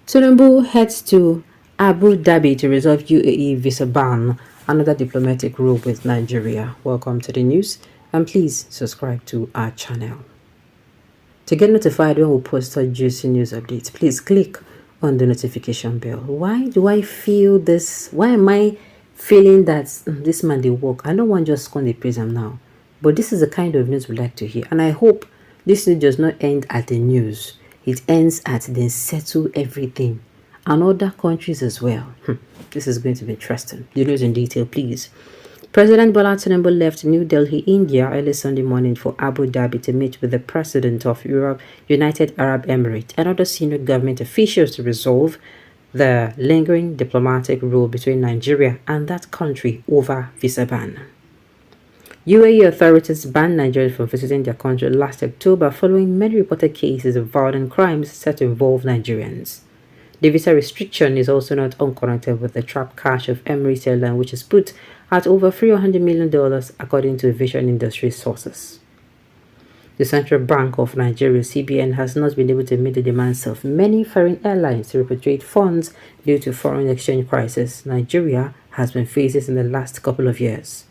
TINUBU heads to Abu Dhabi to resolve UAE visa ban, another diplomatic row with Nigeria. Welcome to the news, and please subscribe to our channel. To get notified when we post our juicy news updates, please click on the notification bell. Why do I feel this? Why am I feeling that this man dey work? I don't want just come dey praise him now. But this is the kind of news we like to hear. And I hope this news does not end at the news. It ends at then settle everything. And other countries as well. This is going to be interesting. The news in detail, please. President Bola Tinubu left New Delhi, India early Sunday morning for Abu Dhabi to meet with the President of United Arab Emirates and other senior government officials to resolve the lingering diplomatic row between Nigeria and that country over visa ban. UAE authorities banned Nigerians from visiting their country last October following many reported cases of violent crimes said to involve Nigerians. The visa restriction is also not unconnected with the trapped cash of Emirates Airline, which is put at over $300 million according to aviation industry sources. The Central Bank of Nigeria, CBN, has not been able to meet the demands of many foreign airlines to repatriate funds due to foreign exchange crisis Nigeria has been facing in the last couple of years.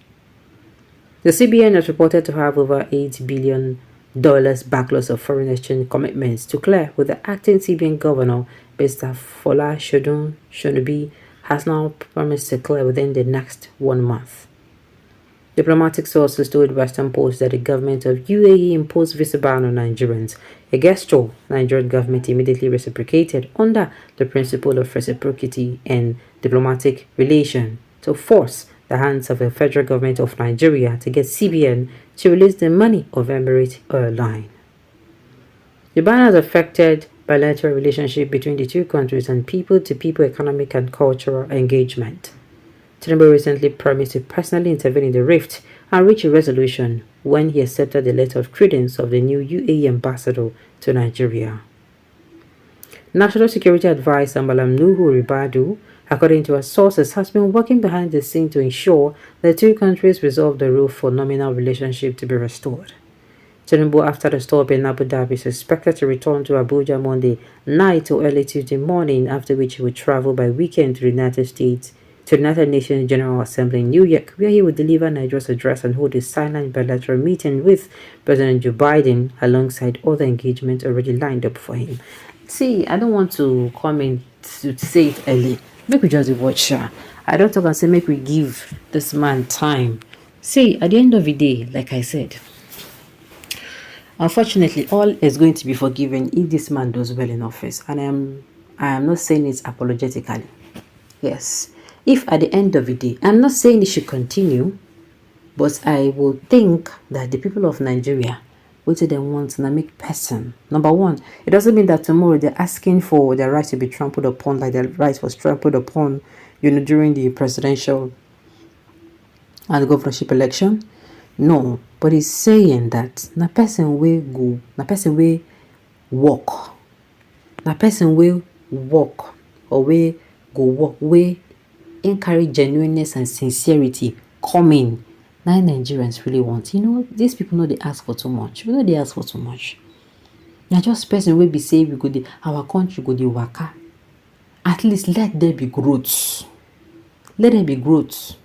The CBN is reported to have over $8 billion backlogs of foreign exchange commitments to clear, with the acting CBN governor, Mr. Fola Shonubi, has now promised to clear within the next 1 month. Diplomatic sources told Western Post that the government of UAE imposed visa ban on Nigerians, a gesture Nigerian government immediately reciprocated under the principle of reciprocity and diplomatic relation to force the hands of the federal government of Nigeria to get CBN to release the money of Emirates Airline. The ban has affected bilateral relationship between the two countries and people-to-people economic and cultural engagement. Tinubu recently promised to personally intervene in the rift and reach a resolution when he accepted the letter of credence of the new UAE ambassador to Nigeria. National Security Advisor Malam Nuhu Ribadu, according to our sources, has been working behind the scenes to ensure the two countries resolve the rule for nominal relationship to be restored. Tinubu, after the stop in Abu Dhabi, is expected to return to Abuja Monday night or early Tuesday morning, after which he will travel by weekend to the United Nations General Assembly in New York, where he will deliver Nigeria's address and hold a silent bilateral meeting with President Joe Biden, alongside other engagements already lined up for him. See, I don't want to come in to say it early. Make we just watch her. I don't talk and say make we give this man time. See, at the end of the day, like I said, unfortunately, all is going to be forgiven if this man does well in office. And I am not saying it apologetically. Yes. If at the end of the day, I'm not saying it should continue, but I will think that the people of Nigeria, what do they want to make person? Number one, it doesn't mean that tomorrow they're asking for their right to be trampled upon, like their right was trampled upon, during the presidential and governorship election. No, but it's saying that na person will go, na person will walk, na person will walk, or will go walk, will encourage genuineness and sincerity coming. Now Nigerians really want. These people know they ask for too much. We know they ask for too much. Now just person will be saying we go our country go the waka. At least let there be growth. Let there be growth.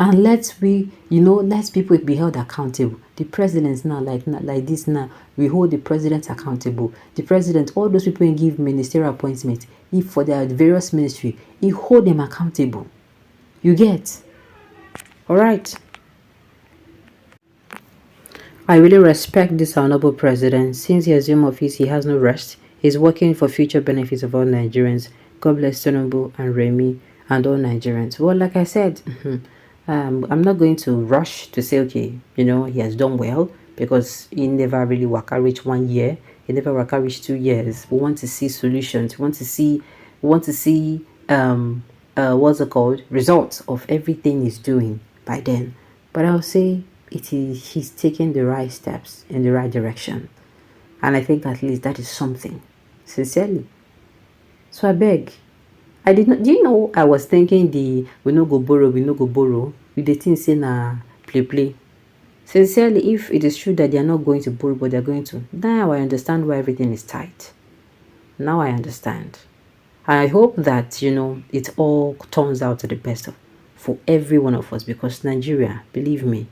And let people be held accountable. The presidents now, like this now, we hold the president accountable. The president, all those people who give ministerial appointments, if for their various ministry, he hold them accountable. You get? Alright. I really respect this honorable president. Since he assumed office, he has no rest. He's working for future benefits of all Nigerians. God bless Tinubu and Remy and all Nigerians. Well, like I said, I'm not going to rush to say, okay, he has done well, because he never really reach 1 year. He never reach 2 years. We want to see solutions. We want to see what's it called? Results of everything he's doing by then. But I'll say he's taking the right steps in the right direction. And I think at least that is something. Sincerely. So I beg. I did not. Do you know? I was thinking we no go borrow. With the thing saying play. Sincerely, if it is true that they are not going to borrow, but they are going to, now I understand why everything is tight. Now I understand. I hope that, it all turns out to the best for every one of us, because Nigeria, believe me,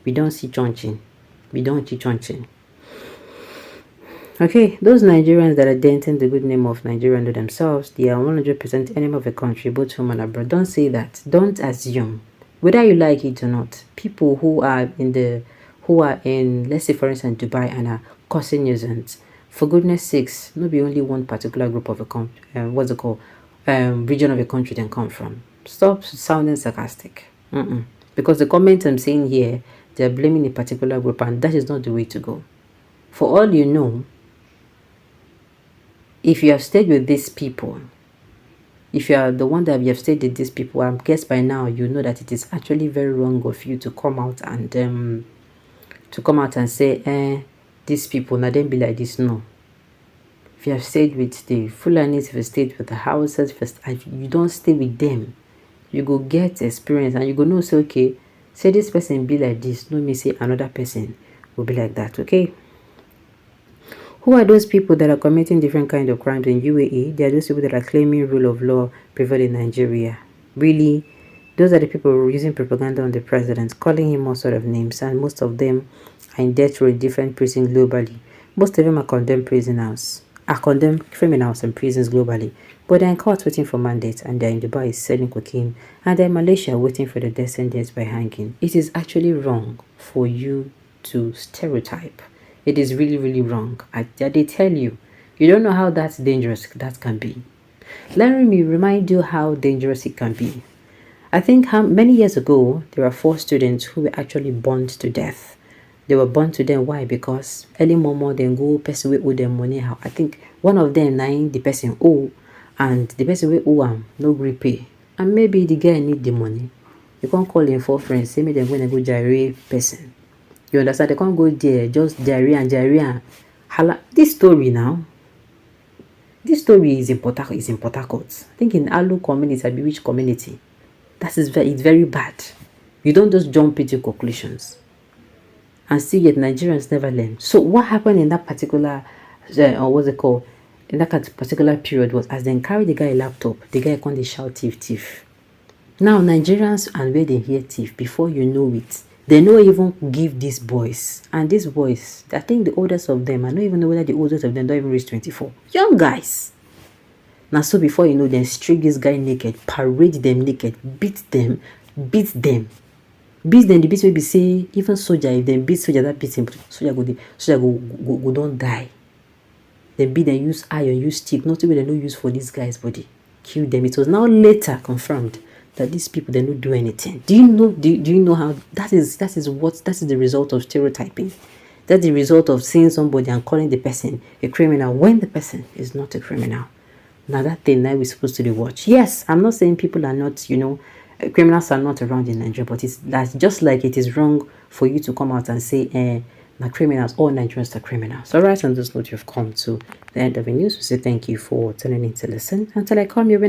we don't see chonching. We don't see chonching. Okay, those Nigerians that are denting the good name of Nigeria under themselves, they are 100% enemy of the country, both home and abroad. Don't say that. Don't assume. Whether you like it or not, people who are in, let's say for instance, Dubai and are causing nuisance, for goodness sakes, not be only one particular group of a region of a country they come from. Stop sounding sarcastic. Because the comments I'm saying here, they're blaming a particular group, and that is not the way to go. For all you know, if you have stayed with these people, if you are the one that you have stayed with these people, I guess by now you know that it is actually very wrong of you to come out and say, these people now then be like this. No. If you have stayed with the Fulanis, if you stayed with the Hausas, if you don't stay with them, you go get experience and you go know, say, okay, say this person be like this, no me say another person will be like that. Okay. Who are those people that are committing different kinds of crimes in UAE? They are those people that are claiming rule of law prevail in Nigeria. Really, those are the people who are using propaganda on the president, calling him all sort of names, and most of them are in death row in different prisons globally. Most of them are condemned criminals in prisons globally, but they're in court waiting for mandate, and they're in Dubai selling cocaine, and they're in Malaysia waiting for the death sentence by hanging. It is actually wrong for you to stereotype. It is really, really wrong. They tell you. You don't know how that's dangerous that can be. Let me remind you how dangerous it can be. I think many years ago, there were 4 students who were actually burned to death. They were burned to death. Why? Because early momo then go person we owe them money. How I think one of them nine the person owe, and the person we owe no repay. And maybe the guy need the money. You can't call him 4 friends. Say me them going to go gyrate person. You understand? They can't go there, just diarrhea. This story is in Port Harcourt. I think in Alu community, I be which community. It's very bad. You don't just jump into conclusions. And see, yet Nigerians never learn. So what happened in that particular, in that particular period was, as they carried the guy a laptop, the guy can't shout thief, thief. Now Nigerians, and where they hear thief, before you know it, they don't even give these boys. And these boys, I think the oldest of them, I don't even know whether the oldest of them don't even reach 24. Young guys. Now, so before you know, then strip this guy naked, parade them naked, beat them. Beat them, the beat will be say, even soldier, if they beat soldier, that beats him, soldier go don't die. They beat them, use iron, use stick, not even they no use for this guy's body. Kill them. It was now later confirmed that these people, they don't do anything. Do you know how that is the result of stereotyping? That's the result of seeing somebody and calling the person a criminal when the person is not a criminal. Now that thing that we're supposed to watch. Yes, I'm not saying people are not, criminals are not around in Nigeria, but that's just like it is wrong for you to come out and say, criminals, all Nigerians are criminals. All right, on this note, you've come to the end of the news. We say thank you for tuning in to listen. Until I come your